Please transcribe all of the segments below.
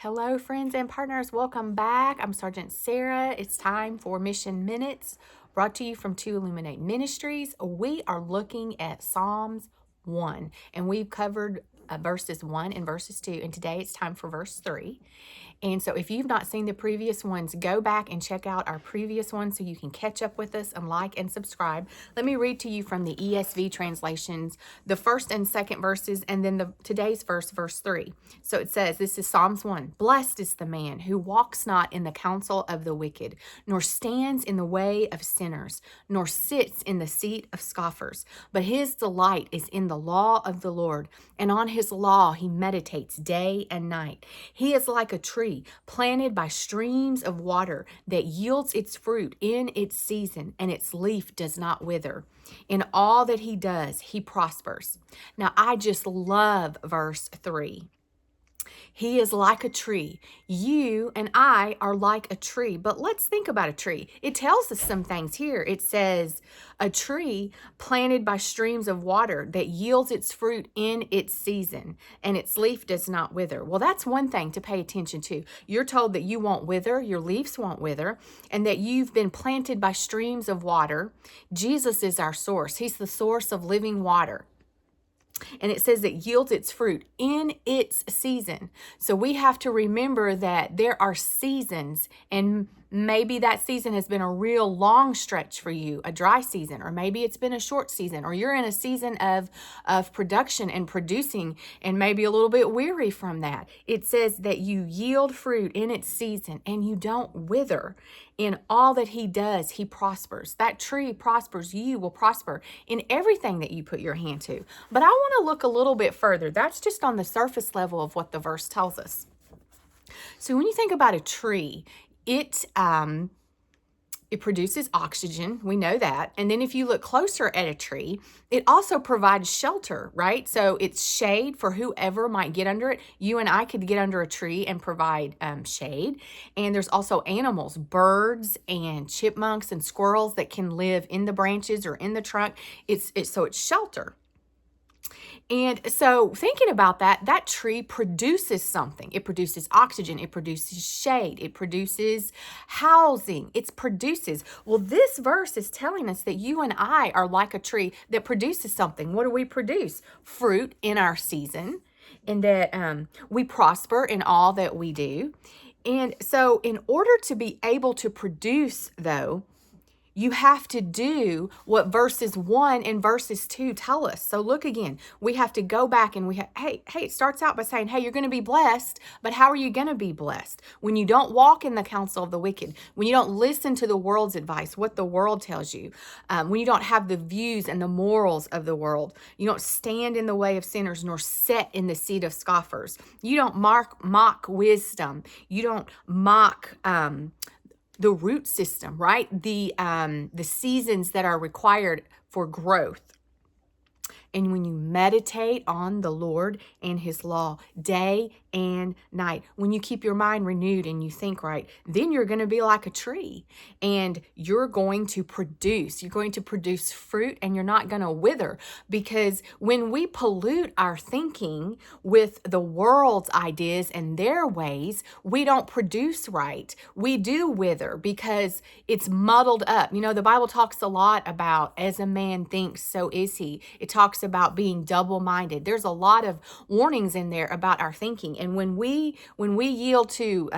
Hello, friends and partners. Welcome back. I'm Sgt Sarah. It's time for Mission Minutes, brought to you from Illuminate Ministries. We are looking at Psalms 1, and we've covered verses 1 and verses 2, and today it's time for verse 3. And so if you've not seen the previous ones, go back and check out our previous ones so you can catch up with us and like and subscribe. Let me read to you from the ESV translations, the first and second verses, and then today's verse, verse 3. So it says, this is Psalms 1. Blessed is the man who walks not in the counsel of the wicked, nor stands in the way of sinners, nor sits in the seat of scoffers. But his delight is in the law of the Lord, and on his law he meditates day and night. He is like a tree planted by streams of water that yields its fruit in its season, and its leaf does not wither. In all that he does, he prospers. Now, I just love verse 3. He is like a tree. You and I are like a tree. But let's think about a tree. It tells us some things here. It says a tree planted by streams of water that yields its fruit in its season, and its leaf does not wither. Well, that's one thing to pay attention to. You're told that you won't wither, your leaves won't wither, and that you've been planted by streams of water. Jesus is our source. He's the source of living water. And it says it yields its fruit in its season. So we have to remember that there are seasons, and maybe that season has been a real long stretch for you, a dry season, or maybe it's been a short season, or you're in a season of production and producing and maybe a little bit weary from that. It says that you yield fruit in its season and you don't wither. In all that he does, he prospers. That tree prospers. You will prosper in everything that you put your hand to. But I want to look a little bit further. That's just on the surface level of what the verse tells us. So when you think about a tree, it produces oxygen. We know that. And then if you look closer at a tree, it also provides shelter, right? So it's shade for whoever might get under it. You and I could get under a tree and provide shade. And there's also animals, birds and chipmunks and squirrels that can live in the branches or in the trunk. So it's shelter. And so thinking about that, that tree produces something. It produces oxygen. It produces shade. It produces housing. It produces. Well, this verse is telling us that you and I are like a tree that produces something. What do we produce? Fruit in our season, and that we prosper in all that we do. And so in order to be able to produce, though, you have to do what verses 1 and verses 2 tell us. So look again. We have to go back and it starts out by saying, hey, you're going to be blessed, but how are you going to be blessed? When you don't walk in the counsel of the wicked, when you don't listen to the world's advice, what the world tells you, when you don't have the views and the morals of the world, you don't stand in the way of sinners nor sit in the seat of scoffers. You don't mock wisdom. You don't mock the root system, right? The seasons that are required for growth. And when you meditate on the Lord and his law day and night, when you keep your mind renewed and you think right, then you're going to be like a tree and you're going to produce. You're going to produce fruit and you're not going to wither, because when we pollute our thinking with the world's ideas and their ways, we don't produce right. We do wither because it's muddled up. You know, the Bible talks a lot about as a man thinks, so is he. It talks about being double-minded. There's a lot of warnings in there about our thinking. And when we yield to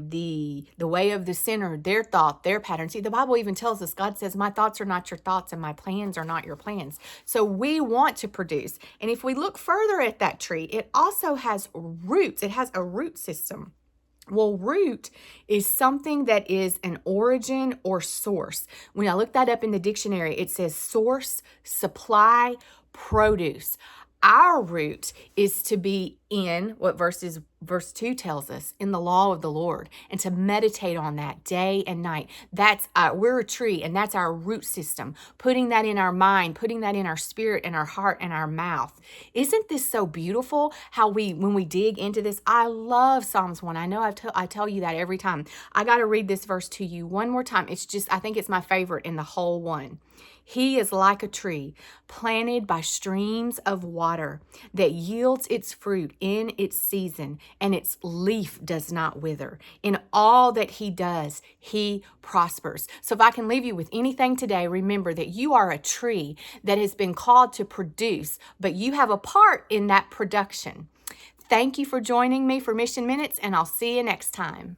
the way of the sinner, their thought, their pattern. See, the Bible even tells us, God says, my thoughts are not your thoughts and my plans are not your plans. So we want to produce. And if we look further at that tree, it also has roots. It has a root system. Well, root is something that is an origin or source. When I look that up in the dictionary, it says source, supply, produce. Our root is to be in what verse 2 tells us, in the law of the Lord, and to meditate on that day and night. We're a tree, and that's our root system. Putting that in our mind, putting that in our spirit and our heart and our mouth. Isn't this so beautiful how when we dig into this? I love Psalms 1. I know I tell you that every time. I got to read this verse to you one more time. I think it's my favorite in the whole one. He is like a tree planted by streams of water that yields its fruit in its season, and its leaf does not wither. In all that he does, he prospers. So if I can leave you with anything today, remember that you are a tree that has been called to produce, but you have a part in that production. Thank you for joining me for Mission Minutes, and I'll see you next time.